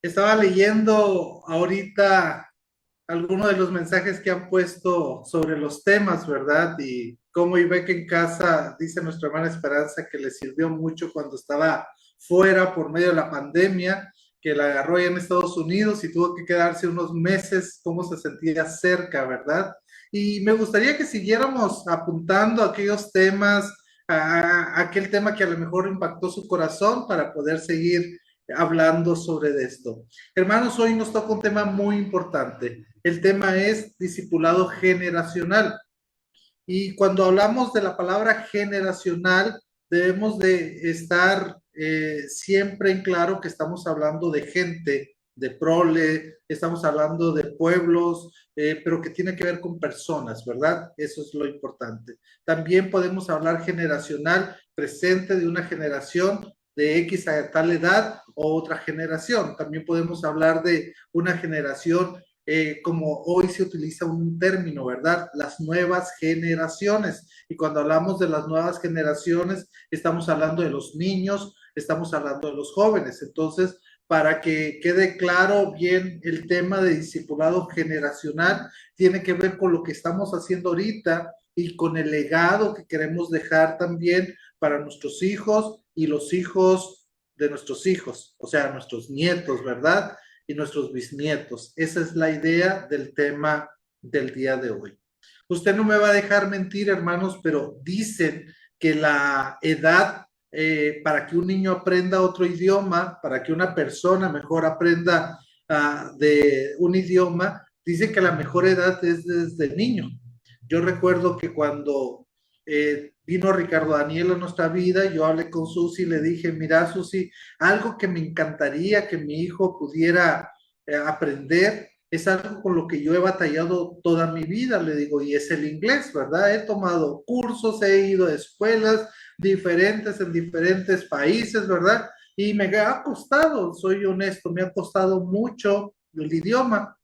Estaba leyendo ahorita algunos de los mensajes que han puesto sobre los temas, ¿verdad? Y cómo Ibeca en casa, dice nuestra hermana Esperanza, que le sirvió mucho cuando estaba fuera por medio de la pandemia, que la agarró allá en Estados Unidos y tuvo que quedarse unos meses, cómo se sentía cerca, ¿verdad? Y me gustaría que siguiéramos apuntando a aquellos temas, a aquel tema que a lo mejor impactó su corazón para poder seguir hablando sobre esto. Hermanos, hoy nos toca un tema muy importante. El tema es discipulado generacional. Y cuando hablamos de la palabra generacional, debemos de estar siempre en claro que estamos hablando de gente, de prole, estamos hablando de pueblos, pero que tiene que ver con personas, ¿verdad? Eso es lo importante. También podemos hablar generacional, presente de una generación de X a tal edad o otra generación. También podemos hablar de una generación como hoy se utiliza un término, ¿verdad? Las nuevas generaciones. Y cuando hablamos de las nuevas generaciones, estamos hablando de los niños, estamos hablando de los jóvenes. Entonces, para que quede claro bien el tema de discipulado generacional, tiene que ver con lo que estamos haciendo ahorita y con el legado que queremos dejar también para nuestros hijos y los hijos de nuestros hijos, o sea, nuestros nietos, ¿verdad? Y nuestros bisnietos. Esa es la idea del tema del día de hoy. Usted no me va a dejar mentir, hermanos, pero dicen que la edad para que un niño aprenda otro idioma, para que una persona mejor aprenda de un idioma, dicen que la mejor edad es desde el niño. Yo recuerdo que cuando vino Ricardo Daniel a nuestra vida, yo hablé con Susi y le dije, mira Susi, algo que me encantaría que mi hijo pudiera aprender es algo con lo que yo he batallado toda mi vida, le digo, y es el inglés, ¿verdad? He tomado cursos, he ido a escuelas diferentes en diferentes países, ¿verdad? Y me ha costado, soy honesto, me ha costado mucho el idioma.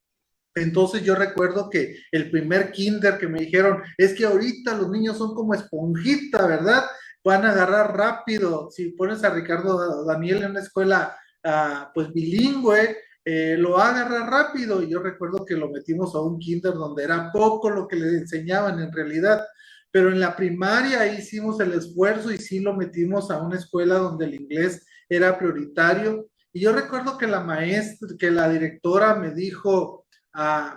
Entonces yo recuerdo que el primer kinder que me dijeron, es que ahorita los niños son como esponjita, ¿verdad? Van a agarrar rápido. Si pones a Ricardo Daniel en una escuela pues bilingüe, lo va a agarrar rápido. Y yo recuerdo que lo metimos a un kinder donde era poco lo que le enseñaban en realidad. Pero en la primaria hicimos el esfuerzo y sí lo metimos a una escuela donde el inglés era prioritario. Y yo recuerdo que la maestra, que la directora me dijo,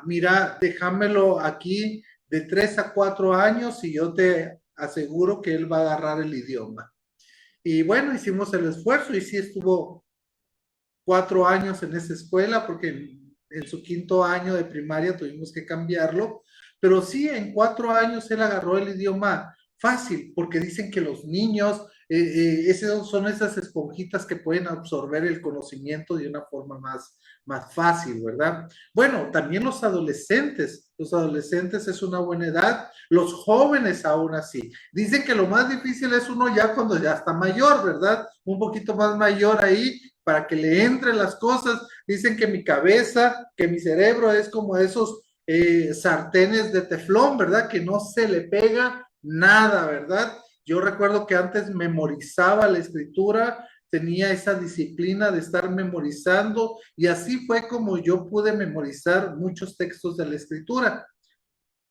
mira, déjamelo aquí de 3 a 4 años y yo te aseguro que él va a agarrar el idioma. Y bueno, hicimos el esfuerzo y sí estuvo 4 años en esa escuela porque en su quinto año de primaria tuvimos que cambiarlo, pero sí, en 4 años él agarró el idioma fácil, porque dicen que los niños, esos son esas esponjitas que pueden absorber el conocimiento de una forma más fácil, ¿verdad? Bueno, también los adolescentes es una buena edad, los jóvenes aún así. Dicen que lo más difícil es uno ya cuando ya está mayor, ¿verdad? Un poquito más mayor ahí, para que le entren las cosas. Dicen que mi cabeza, que mi cerebro es como esos sartenes de teflón, ¿verdad? Que no se le pega nada, ¿verdad? Yo recuerdo que antes memorizaba la escritura, tenía esa disciplina de estar memorizando y así fue como yo pude memorizar muchos textos de la escritura.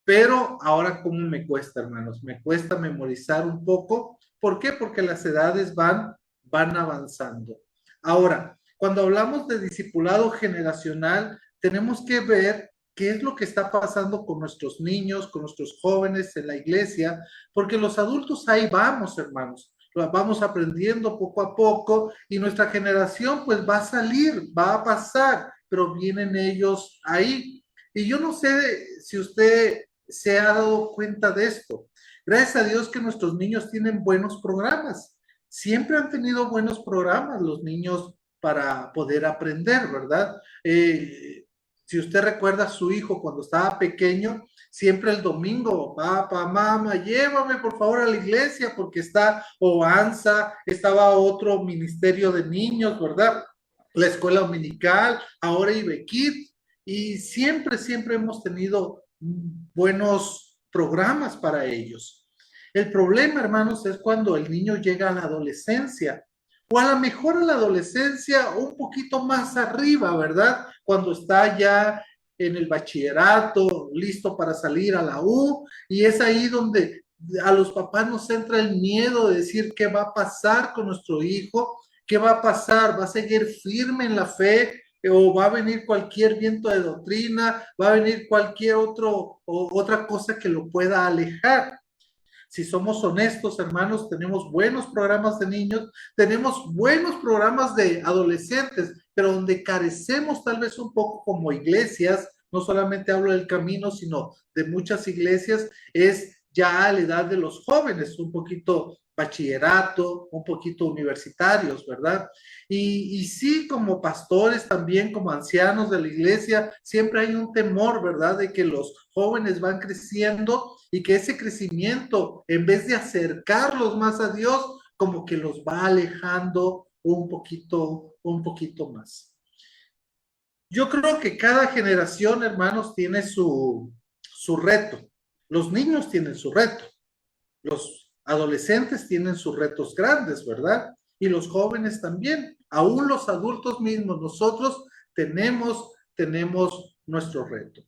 Pero ahora, ¿cómo me cuesta, hermanos? Me cuesta memorizar un poco. ¿Por qué? Porque las edades van avanzando. Ahora, cuando hablamos de discipulado generacional, tenemos que ver qué es lo que está pasando con nuestros niños, con nuestros jóvenes en la iglesia, porque los adultos ahí vamos, hermanos. Lo vamos aprendiendo poco a poco y nuestra generación pues va a salir, va a pasar, pero vienen ellos ahí. Y yo no sé si usted se ha dado cuenta de esto. Gracias a Dios que nuestros niños tienen buenos programas. Siempre han tenido buenos programas los niños para poder aprender, ¿verdad? Si usted recuerda a su hijo cuando estaba pequeño, siempre el domingo, papá, mamá, llévame por favor a la iglesia porque está OANSA, estaba otro ministerio de niños, ¿verdad? La escuela dominical, ahora IBEKID, y siempre hemos tenido buenos programas para ellos. El problema, hermanos, es cuando el niño llega a la adolescencia, O a lo mejor en la adolescencia un poquito más arriba, ¿verdad? Cuando está ya en el bachillerato, listo para salir a la U, y es ahí donde a los papás nos entra el miedo de decir qué va a pasar con nuestro hijo, qué va a pasar, va a seguir firme en la fe, o va a venir cualquier viento de doctrina, va a venir cualquier otra cosa que lo pueda alejar. Si somos honestos, hermanos, tenemos buenos programas de niños, tenemos buenos programas de adolescentes, pero donde carecemos tal vez un poco como iglesias, no solamente hablo del camino, sino de muchas iglesias, es ya a la edad de los jóvenes, un poquito bachillerato, un poquito universitarios, ¿verdad? Y sí, como pastores también, como ancianos de la iglesia, siempre hay un temor, ¿verdad? De que los jóvenes van creciendo y que ese crecimiento, en vez de acercarlos más a Dios, como que los va alejando un poquito más. Yo creo que cada generación, hermanos, tiene su reto. Los niños tienen su reto. Los adolescentes tienen sus retos grandes, ¿verdad? Y los jóvenes también. Aún los adultos mismos, nosotros tenemos nuestro reto.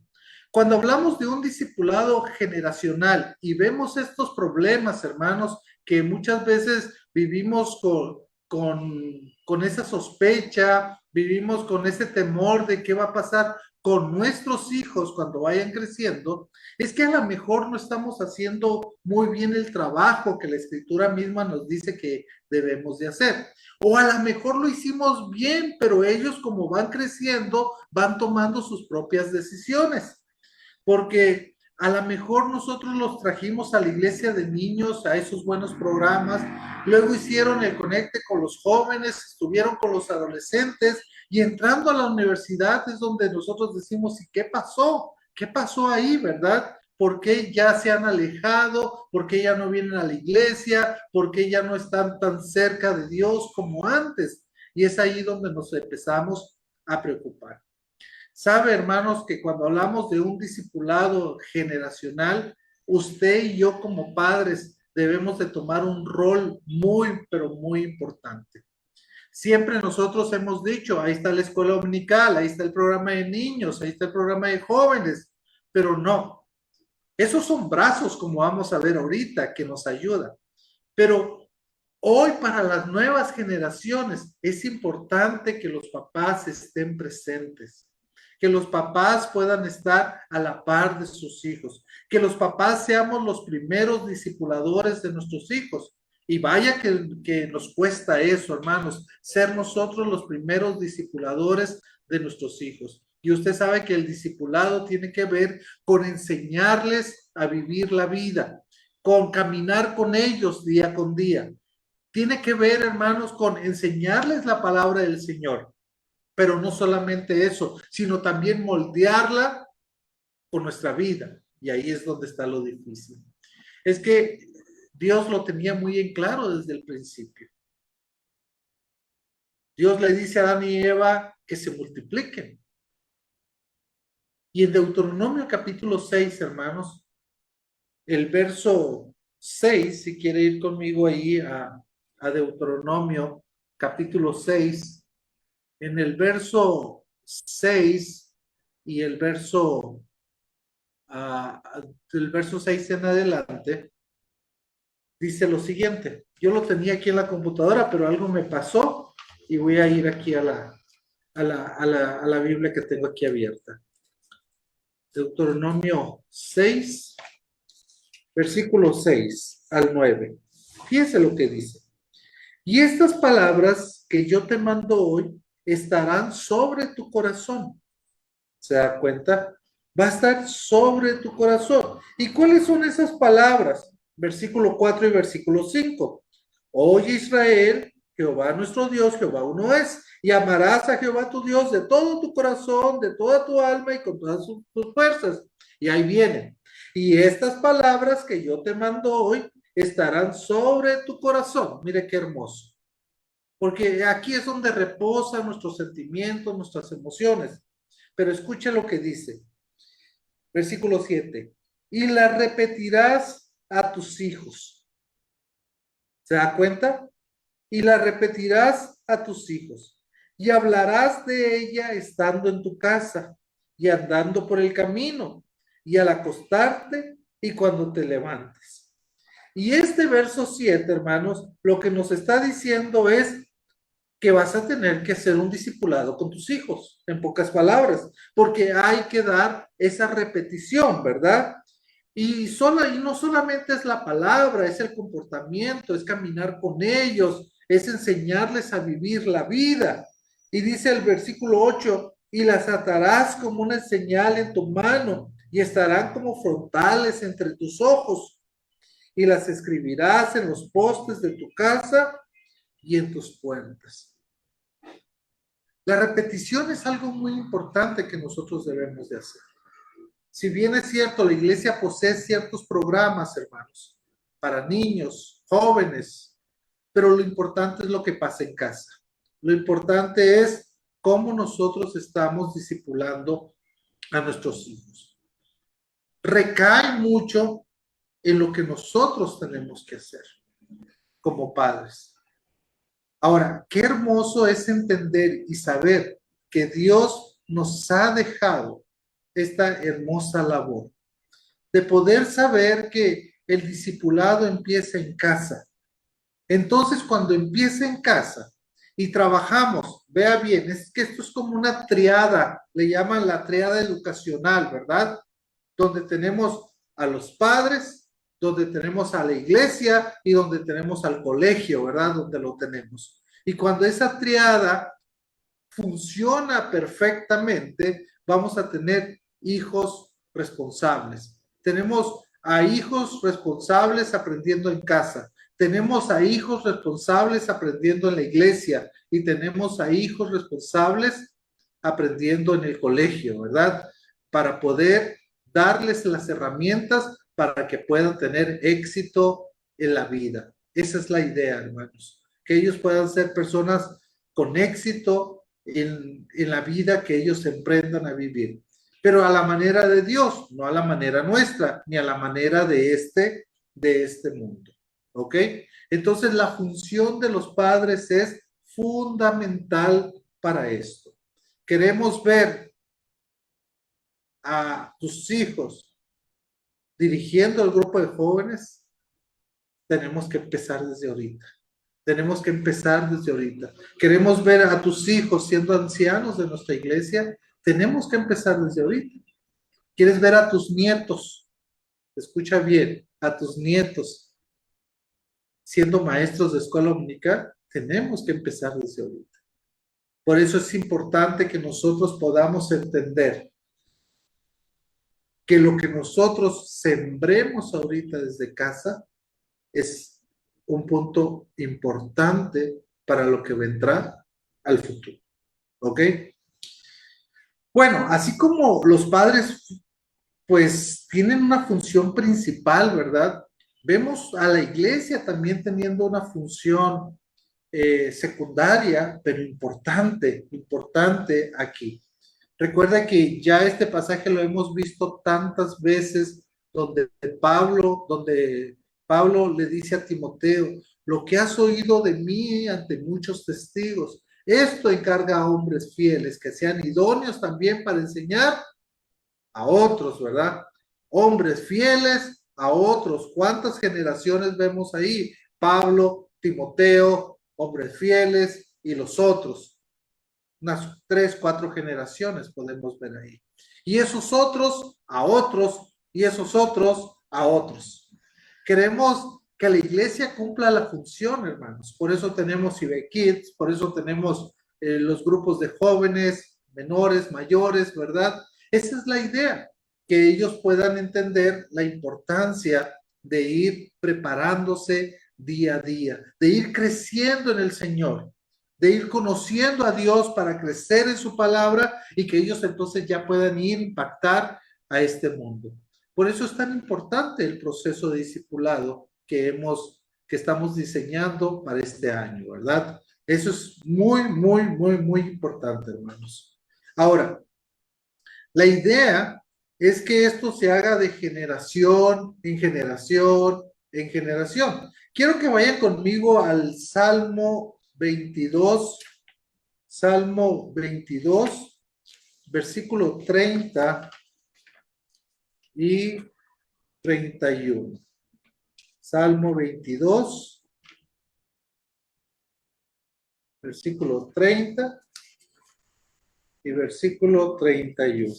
Cuando hablamos de un discipulado generacional y vemos estos problemas, hermanos, que muchas veces vivimos con esa sospecha, vivimos con ese temor de qué va a pasar con nuestros hijos cuando vayan creciendo, es que a lo mejor no estamos haciendo muy bien el trabajo que la escritura misma nos dice que debemos de hacer. O a lo mejor lo hicimos bien, pero ellos como van creciendo, van tomando sus propias decisiones. Porque a lo mejor nosotros los trajimos a la iglesia de niños, a esos buenos programas, luego hicieron el conecte con los jóvenes, estuvieron con los adolescentes y entrando a la universidad es donde nosotros decimos, ¿y qué pasó? ¿Qué pasó ahí, verdad? ¿Por qué ya se han alejado? ¿Por qué ya no vienen a la iglesia? ¿Por qué ya no están tan cerca de Dios como antes? Y es ahí donde nos empezamos a preocupar. Sabe, hermanos, que cuando hablamos de un discipulado generacional, usted y yo como padres debemos de tomar un rol muy, pero muy importante. Siempre nosotros hemos dicho, ahí está la escuela dominical, ahí está el programa de niños, ahí está el programa de jóvenes, pero no, esos son brazos como vamos a ver ahorita que nos ayudan. Pero hoy para las nuevas generaciones es importante que los papás estén presentes, que los papás puedan estar a la par de sus hijos, que los papás seamos los primeros discipuladores de nuestros hijos. Y vaya que nos cuesta eso, hermanos, ser nosotros los primeros discipuladores de nuestros hijos. Y usted sabe que el discipulado tiene que ver con enseñarles a vivir la vida, con caminar con ellos día con día. Tiene que ver, hermanos, con enseñarles la palabra del Señor. Pero no solamente eso, sino también moldearla con nuestra vida. Y ahí es donde está lo difícil. Es que Dios lo tenía muy en claro desde el principio. Dios le dice a Adán y Eva que se multipliquen. Y en Deuteronomio capítulo 6, hermanos, el verso 6, si quiere ir conmigo ahí a Deuteronomio capítulo 6, en el verso 6 y el verso 6 en adelante, dice lo siguiente. Yo lo tenía aquí en la computadora, pero algo me pasó y voy a ir aquí a la Biblia que tengo aquí abierta. Deuteronomio 6, versículo 6 al 9. Fíjense lo que dice. Y estas palabras que yo te mando hoy estarán sobre tu corazón. ¿Se da cuenta? Va a estar sobre tu corazón. ¿Y cuáles son esas palabras? Versículo 4 y versículo 5. Oye Israel, Jehová nuestro Dios, Jehová uno es, y amarás a Jehová tu Dios de todo tu corazón, de toda tu alma y con todas tus fuerzas. Y ahí viene. Y estas palabras que yo te mando hoy estarán sobre tu corazón. Mire qué hermoso. Porque aquí es donde reposan nuestros sentimientos, nuestras emociones. Pero escucha lo que dice. Versículo 7. Y la repetirás a tus hijos. ¿Se da cuenta? y la repetirás a tus hijos, y hablarás de ella estando en tu casa, y andando por el camino, y al acostarte, y cuando te levantes. Y este verso 7, hermanos, lo que nos está diciendo es que vas a tener que hacer un discipulado con tus hijos, en pocas palabras, porque hay que dar esa repetición, ¿verdad? Y no solamente es la palabra, es el comportamiento, es caminar con ellos, es enseñarles a vivir la vida. Y dice el versículo 8, y las atarás como una señal en tu mano y estarán como frontales entre tus ojos y las escribirás en los postes de tu casa y en tus puertas. La repetición es algo muy importante que nosotros debemos de hacer. Si bien es cierto, la iglesia posee ciertos programas, hermanos, para niños, jóvenes, pero lo importante es lo que pasa en casa. Lo importante es cómo nosotros estamos discipulando a nuestros hijos. Recae mucho en lo que nosotros tenemos que hacer como padres. Ahora, qué hermoso es entender y saber que Dios nos ha dejado esta hermosa labor de poder saber que el discipulado empieza en casa. Entonces, cuando empieza en casa y trabajamos, vea bien, es que esto es como una triada, le llaman la triada educacional, ¿verdad? Donde tenemos a los padres, donde tenemos a la iglesia y donde tenemos al colegio, ¿verdad? Donde lo tenemos. Y cuando esa triada funciona perfectamente, vamos a tener hijos responsables. Tenemos a hijos responsables aprendiendo en casa. Tenemos a hijos responsables aprendiendo en la iglesia y tenemos a hijos responsables aprendiendo en el colegio, ¿verdad? Para poder darles las herramientas para que puedan tener éxito en la vida. Esa es la idea, hermanos. Que ellos puedan ser personas con éxito en la vida que ellos emprendan a vivir. Pero a la manera de Dios, no a la manera nuestra, ni a la manera de este mundo. ¿Ok? Entonces la función de los padres es fundamental para esto. Queremos ver a tus hijos dirigiendo el grupo de jóvenes, tenemos que empezar desde ahorita. Tenemos que empezar desde ahorita. Queremos ver a tus hijos siendo ancianos de nuestra iglesia, tenemos que empezar desde ahorita. ¿Quieres ver a tus nietos? Escucha bien, a tus nietos siendo maestros de escuela dominical, tenemos que empezar desde ahorita. Por eso es importante que nosotros podamos entender que lo que nosotros sembremos ahorita desde casa es un punto importante para lo que vendrá al futuro. ¿Ok? Bueno, así como los padres pues tienen una función principal, ¿verdad? Vemos a la iglesia también teniendo una función secundaria, pero importante, importante aquí. Recuerda que ya este pasaje lo hemos visto tantas veces donde Pablo le dice a Timoteo, lo que has oído de mí ante muchos testigos, esto encarga a hombres fieles que sean idóneos también para enseñar a otros, ¿verdad? Hombres fieles a otros. ¿Cuántas generaciones vemos ahí? Pablo, Timoteo, hombres fieles y los otros. Unas 3, 4 generaciones podemos ver ahí. Y esos otros a otros, y esos otros a otros. Queremos que la iglesia cumpla la función, hermanos. Por eso tenemos IB Kids, por eso tenemos los grupos de jóvenes, menores, mayores, ¿verdad? Esa es la idea, que ellos puedan entender la importancia de ir preparándose día a día, de ir creciendo en el Señor, de ir conociendo a Dios para crecer en su palabra y que ellos entonces ya puedan ir a impactar a este mundo. Por eso es tan importante el proceso de discipulado que estamos diseñando para este año, ¿verdad? Eso es muy, muy, muy, muy importante, hermanos. Ahora, la idea es que esto se haga de generación en generación en generación. Quiero que vayan conmigo al Salmo 22, versículo 30 y 31. Salmo 22, versículo 30 y versículo 31.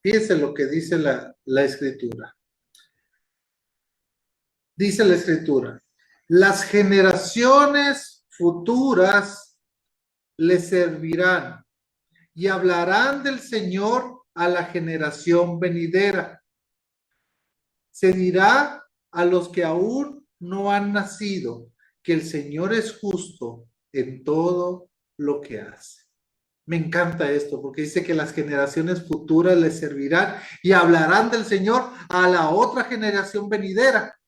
Fíjense lo que dice la escritura. Dice la escritura: las generaciones futuras le servirán y hablarán del Señor a la generación venidera. Se dirá a los que aún no han nacido que el Señor es justo en todo lo que hace. Me encanta esto porque dice que las generaciones futuras le servirán y hablarán del Señor a la otra generación venidera.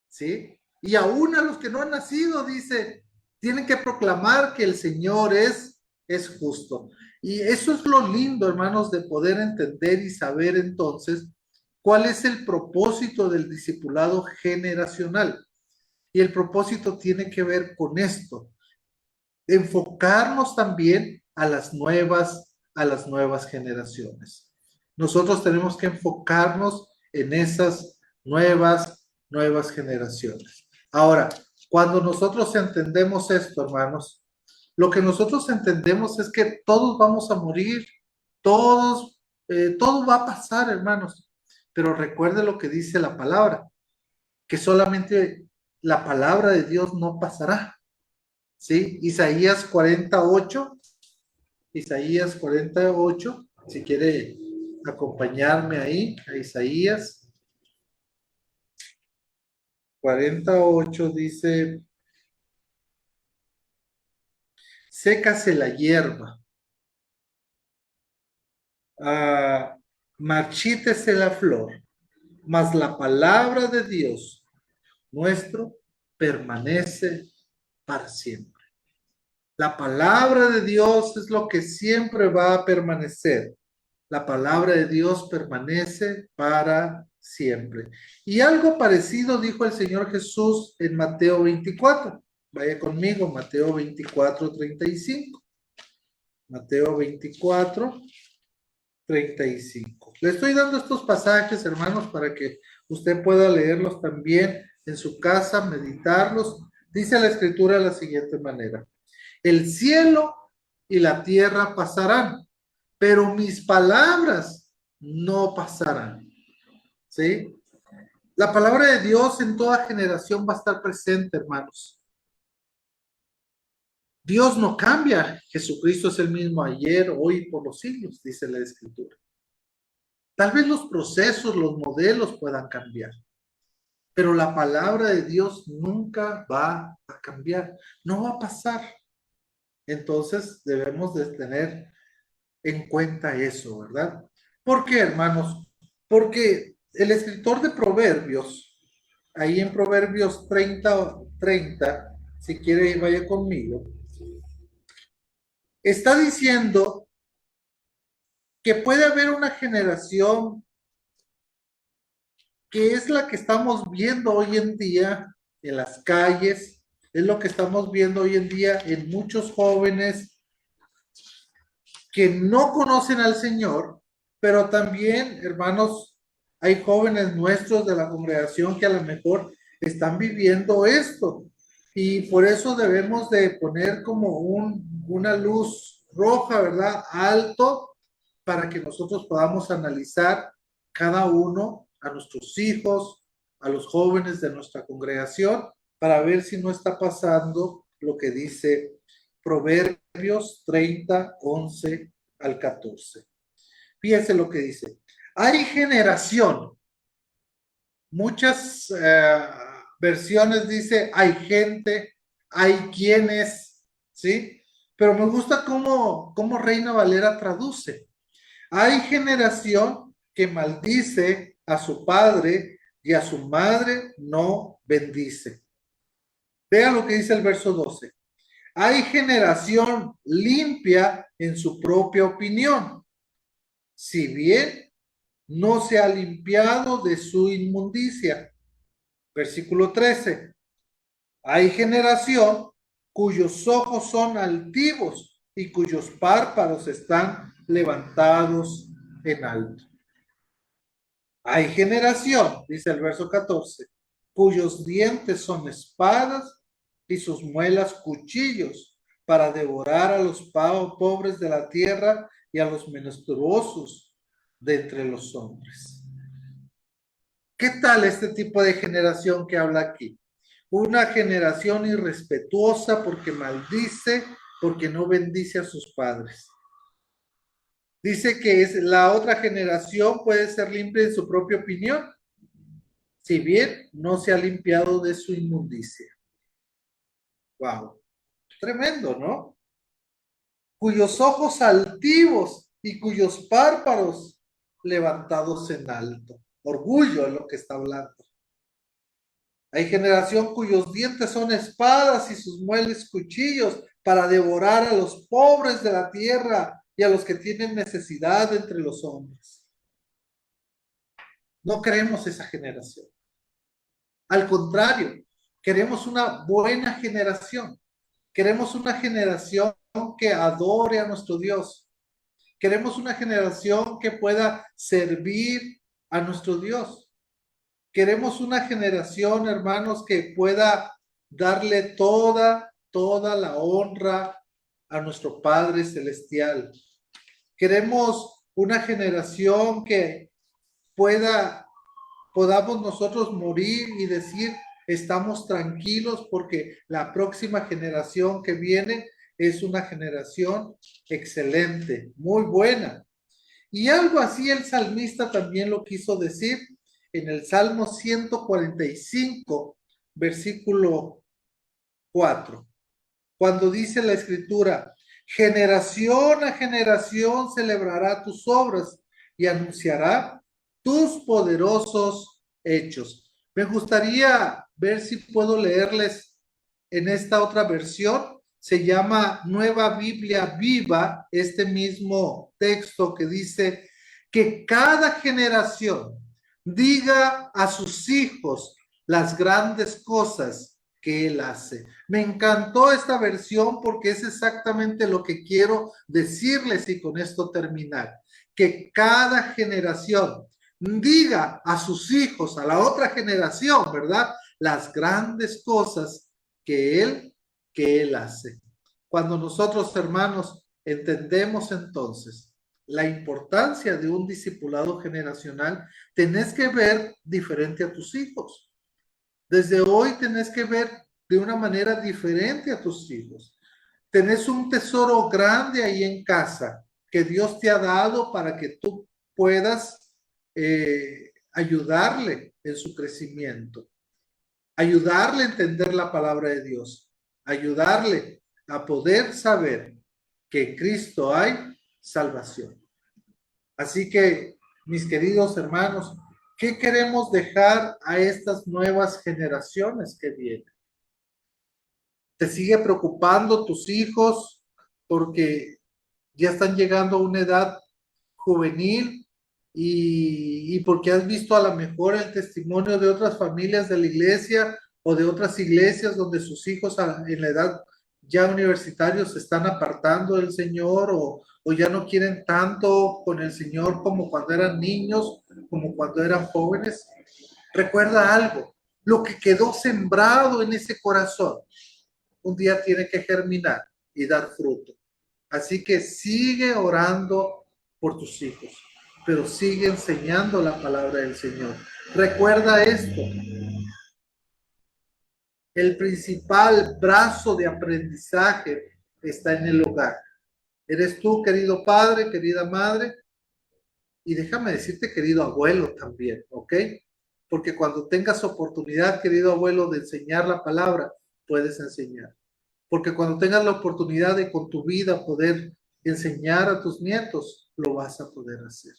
¿Sí? Y aún a los que no han nacido, dice, tienen que proclamar que el Señor es justo. Y eso es lo lindo, hermanos, de poder entender y saber entonces cuál es el propósito del discipulado generacional. Y el propósito tiene que ver con esto, enfocarnos también a las nuevas generaciones. Nosotros tenemos que enfocarnos en esas nuevas generaciones. Ahora, cuando nosotros entendemos esto, hermanos, lo que nosotros entendemos es que todos vamos a morir, todo va a pasar, hermanos. Pero recuerde lo que dice la palabra, que solamente la palabra de Dios no pasará. ¿Sí? Isaías 48, si quiere acompañarme ahí, a Isaías 48 dice: sécase la hierba, marchítese la flor, mas la palabra de Dios nuestro permanece para siempre. La palabra de Dios es lo que siempre va a permanecer. La palabra de Dios permanece para siempre. Y algo parecido dijo el Señor Jesús en Mateo 24. Vaya conmigo, Mateo 24, 35. Mateo 24, 35. Le estoy dando estos pasajes, hermanos, para que usted pueda leerlos también en su casa, meditarlos. Dice la Escritura de la siguiente manera: el cielo y la tierra pasarán, pero mis palabras no pasarán. ¿Sí? La palabra de Dios en toda generación va a estar presente, hermanos. Dios no cambia. Jesucristo es el mismo ayer, hoy y por los siglos, dice la Escritura. Tal vez los procesos, los modelos puedan cambiar, pero la palabra de Dios nunca va a cambiar, no va a pasar. Entonces debemos de tener en cuenta eso, ¿verdad? ¿Por qué, hermanos? Porque el escritor de Proverbios, ahí en Proverbios 30, si quiere vaya conmigo, está diciendo que puede haber una generación que es la que estamos viendo hoy en día en las calles, es lo que estamos viendo hoy en día en muchos jóvenes que no conocen al Señor, pero también, hermanos, hay jóvenes nuestros de la congregación que a lo mejor están viviendo esto. Y por eso debemos de poner como una luz roja, ¿verdad? Alto, para que nosotros podamos analizar cada uno, a nuestros hijos, a los jóvenes de nuestra congregación, para ver si no está pasando lo que dice Proverbios 30, 11 al 14. Fíjense lo que dice. Hay generación. Muchas versiones dice hay gente, hay quienes, ¿sí? Pero me gusta cómo Reina Valera traduce. Hay generación que maldice a su padre y a su madre no bendice. Vean lo que dice el verso 12. Hay generación limpia en su propia opinión. Si bien no se ha limpiado de su inmundicia. Versículo 13. Hay generación cuyos ojos son altivos y cuyos párpados están levantados en alto. Hay generación, dice el verso 14, cuyos dientes son espadas y sus muelas cuchillos para devorar a los pobres de la tierra y a los menesterosos de entre los hombres. ¿Qué tal este tipo de generación que habla aquí? Una generación irrespetuosa porque maldice, porque no bendice a sus padres. Dice que es la otra generación puede ser limpia en su propia opinión, si bien no se ha limpiado de su inmundicia. Wow, tremendo, ¿no? Cuyos ojos altivos y cuyos párpados levantados en alto. Orgullo es lo que está hablando. Hay generación cuyos dientes son espadas y sus muelas cuchillos para devorar a los pobres de la tierra y a los que tienen necesidad entre los hombres. No queremos esa generación. Al contrario, queremos una buena generación. Queremos una generación que adore a nuestro Dios. Queremos una generación que pueda servir a nuestro Dios. Queremos una generación, hermanos, que pueda darle toda la honra a nuestro Padre Celestial. Queremos una generación que podamos nosotros morir y decir, estamos tranquilos porque la próxima generación que viene es una generación excelente, muy buena. Y algo así el salmista también lo quiso decir en el Salmo 145, versículo 4, cuando dice la escritura, generación a generación celebrará tus obras y anunciará tus poderosos hechos. Me gustaría ver si puedo leerles en esta otra versión. Se llama Nueva Biblia Viva, este mismo texto que dice que cada generación diga a sus hijos las grandes cosas que él hace. Me encantó esta versión porque es exactamente lo que quiero decirles y con esto terminar. Que cada generación diga a sus hijos, a la otra generación, ¿verdad? Las grandes cosas que él hace. Cuando nosotros, hermanos, entendemos entonces la importancia de un discipulado generacional, tenés que ver diferente a tus hijos. Desde hoy tenés que ver de una manera diferente a tus hijos. Tenés un tesoro grande ahí en casa que Dios te ha dado para que tú puedas ayudarle en su crecimiento, ayudarle a entender la palabra de Dios, ayudarle a poder saber que en Cristo hay salvación. Así que, mis queridos hermanos, ¿qué queremos dejar a estas nuevas generaciones que vienen? ¿Te sigue preocupando tus hijos porque ya están llegando a una edad juvenil y porque has visto a lo mejor el testimonio de otras familias de la iglesia o de otras iglesias donde sus hijos en la edad ya universitarios se están apartando del Señor o ya no quieren tanto con el Señor como cuando eran niños, como cuando eran jóvenes? Recuerda algo, lo que quedó sembrado en ese corazón un día tiene que germinar y dar fruto. Así que sigue orando por tus hijos, pero sigue enseñando la palabra del Señor. Recuerda esto, el principal brazo de aprendizaje está en el hogar. Eres tú, querido padre, querida madre, y déjame decirte, querido abuelo también, ¿ok? Porque cuando tengas oportunidad, querido abuelo, de enseñar la palabra, puedes enseñar. Porque cuando tengas la oportunidad de con tu vida poder enseñar a tus nietos, lo vas a poder hacer.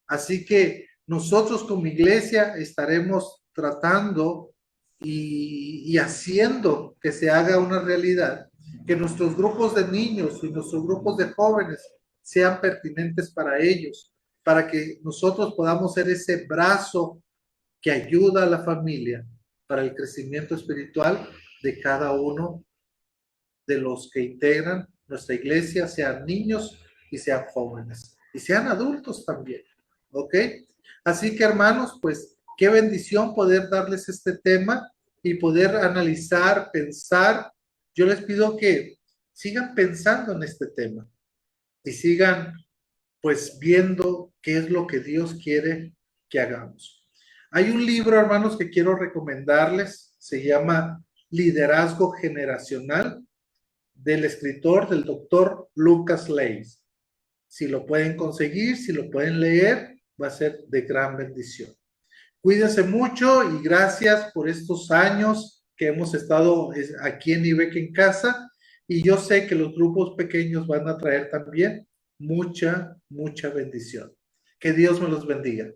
Así que nosotros como iglesia estaremos tratando y haciendo que se haga una realidad, que nuestros grupos de niños y nuestros grupos de jóvenes sean pertinentes para ellos, para que nosotros podamos ser ese brazo que ayuda a la familia para el crecimiento espiritual de cada uno de los que integran nuestra iglesia, sean niños y sean jóvenes, y sean adultos también, ¿ok? Así que hermanos, pues qué bendición poder darles este tema y poder analizar, pensar. Yo les pido que sigan pensando en este tema y sigan pues viendo qué es lo que Dios quiere que hagamos. Hay un libro, hermanos, que quiero recomendarles, se llama Liderazgo Generacional, del escritor, del doctor Lucas Leis. Si lo pueden conseguir, si lo pueden leer, va a ser de gran bendición. Cuídense mucho y gracias por estos años que hemos estado aquí en IBEC en casa, y yo sé que los grupos pequeños van a traer también mucha bendición. Que Dios me los bendiga.